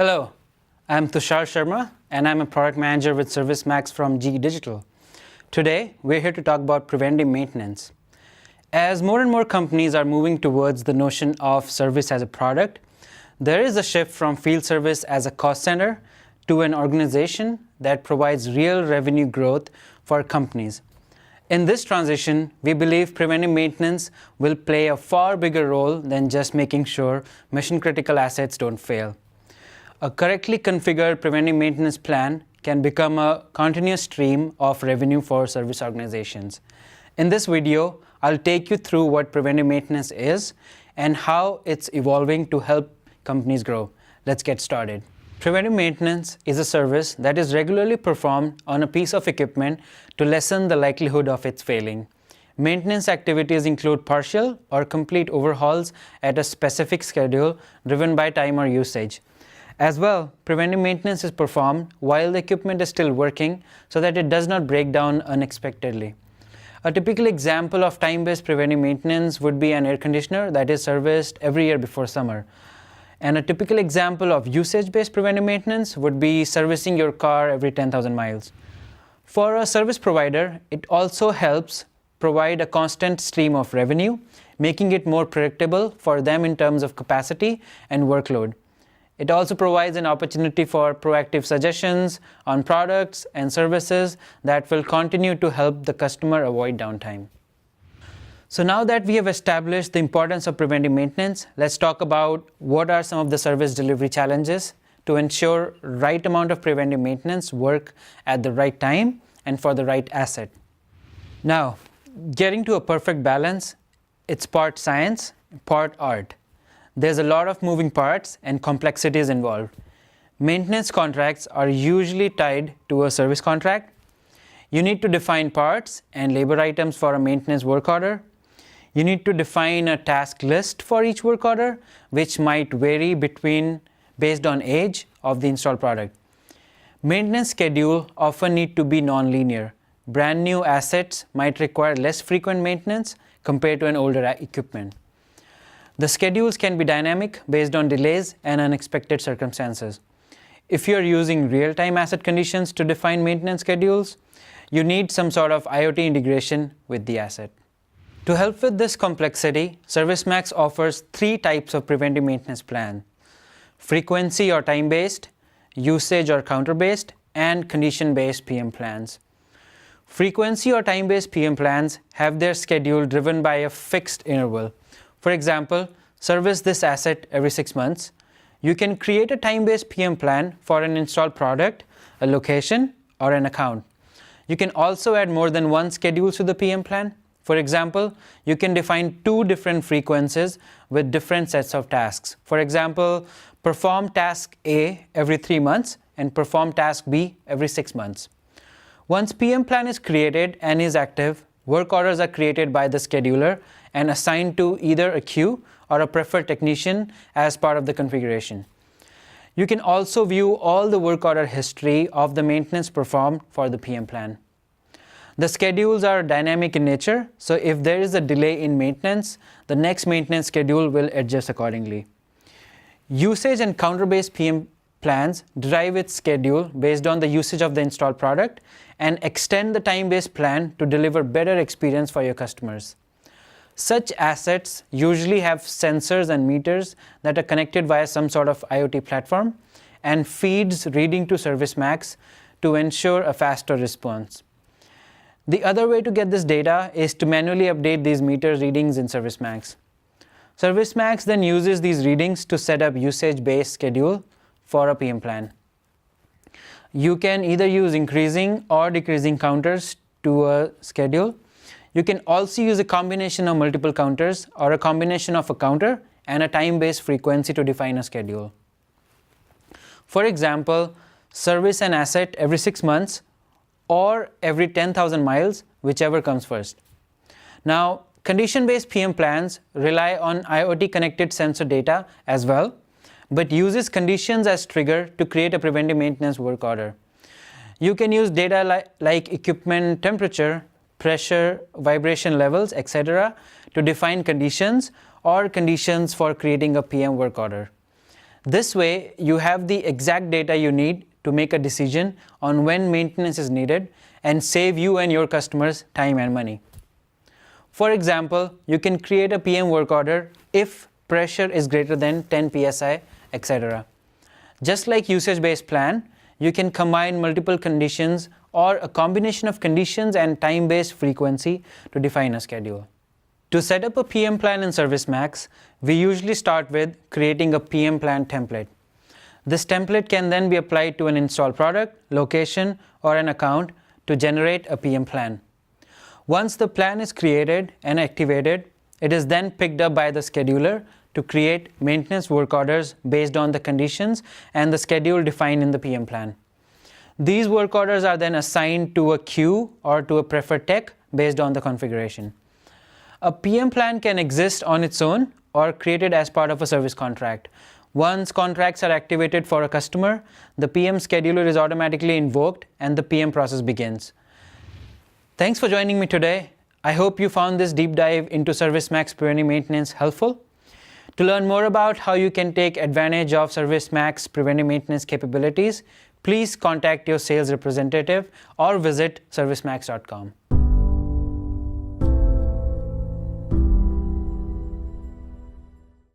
Hello, I'm Tushar Sharma and I'm a product manager with ServiceMax from GE Digital. Today, we're here to talk about preventive maintenance. As more and more companies are moving towards the notion of service as a product, there is a shift from field service as a cost center to an organization that provides real revenue growth for companies. In this transition, we believe preventive maintenance will play a far bigger role than just making sure mission-critical assets don't fail. A correctly configured preventive maintenance plan can become a continuous stream of revenue for service organizations. In this video, I'll take you through what preventive maintenance is and how it's evolving to help companies grow. Let's get started. Preventive maintenance is a service that is regularly performed on a piece of equipment to lessen the likelihood of its failing. Maintenance activities include partial or complete overhauls at a specific schedule driven by time or usage. As well, preventive maintenance is performed while the equipment is still working so that it does not break down unexpectedly. A typical example of time-based preventive maintenance would be an air conditioner that is serviced every year before summer. And a typical example of usage-based preventive maintenance would be servicing your car every 10,000 miles. For a service provider, it also helps provide a constant stream of revenue, making it more predictable for them in terms of capacity and workload. It also provides an opportunity for proactive suggestions on products and services that will continue to help the customer avoid downtime. So now that we have established the importance of preventive maintenance, let's talk about what are some of the service delivery challenges to ensure right amount of preventive maintenance work at the right time and for the right asset. Now, getting to a perfect balance, it's part science, part art. There's a lot of moving parts and complexities involved. Maintenance contracts are usually tied to a service contract. You need to define parts and labor items for a maintenance work order. You need to define a task list for each work order, which might vary based on age of the installed product. Maintenance schedule often need to be non-linear. Brand new assets might require less frequent maintenance compared to an older equipment. The schedules can be dynamic based on delays and unexpected circumstances. If you're using real-time asset conditions to define maintenance schedules, you need some sort of IoT integration with the asset. To help with this complexity, ServiceMax offers 3 types of preventive maintenance plan: frequency or time-based, usage or counter-based, and condition-based PM plans. Frequency or time-based PM plans have their schedule driven by a fixed interval. For example, service this asset every 6 months. You can create a time-based PM plan for an installed product, a location, or an account. You can also add more than one schedule to the PM plan. For example, you can define 2 different frequencies with different sets of tasks. For example, perform task A every 3 months and perform task B every 6 months. Once PM plan is created and is active, work orders are created by the scheduler and assigned to either a queue or a preferred technician as part of the configuration. You can also view all the work order history of the maintenance performed for the PM plan. The schedules are dynamic in nature, so if there is a delay in maintenance, the next maintenance schedule will adjust accordingly. Usage and counter-based PM plans derive its schedule based on the usage of the installed product and extend the time-based plan to deliver better experience for your customers. Such assets usually have sensors and meters that are connected via some sort of IoT platform and feeds reading to ServiceMax to ensure a faster response. The other way to get this data is to manually update these meter readings in ServiceMax. ServiceMax then uses these readings to set up usage-based schedule for a PM plan. You can either use increasing or decreasing counters to a schedule. You can also use a combination of multiple counters or a combination of a counter and a time-based frequency to define a schedule. For example, service an asset every 6 months or every 10,000 miles, whichever comes first. Now, condition-based PM plans rely on IoT-connected sensor data as well, but uses conditions as trigger to create a preventive maintenance work order. You can use data like equipment temperature, pressure, vibration levels, etc. to define conditions or conditions for creating a PM work order. This way, you have the exact data you need to make a decision on when maintenance is needed and save you and your customers time and money. For example, you can create a PM work order if pressure is greater than 10 psi, etc. Just like usage-based plan, you can combine multiple conditions or a combination of conditions and time-based frequency to define a schedule. To set up a PM plan in ServiceMax, we usually start with creating a PM plan template. This template can then be applied to an installed product, location, or an account to generate a PM plan. Once the plan is created and activated, it is then picked up by the scheduler to create maintenance work orders based on the conditions and the schedule defined in the PM plan. These work orders are then assigned to a queue or to a preferred tech based on the configuration. A PM plan can exist on its own or created as part of a service contract. Once contracts are activated for a customer, the PM scheduler is automatically invoked and the PM process begins. Thanks for joining me today. I hope you found this deep dive into ServiceMax Preventive Maintenance helpful. To learn more about how you can take advantage of ServiceMax Preventive Maintenance capabilities, please contact your sales representative or visit servicemax.com.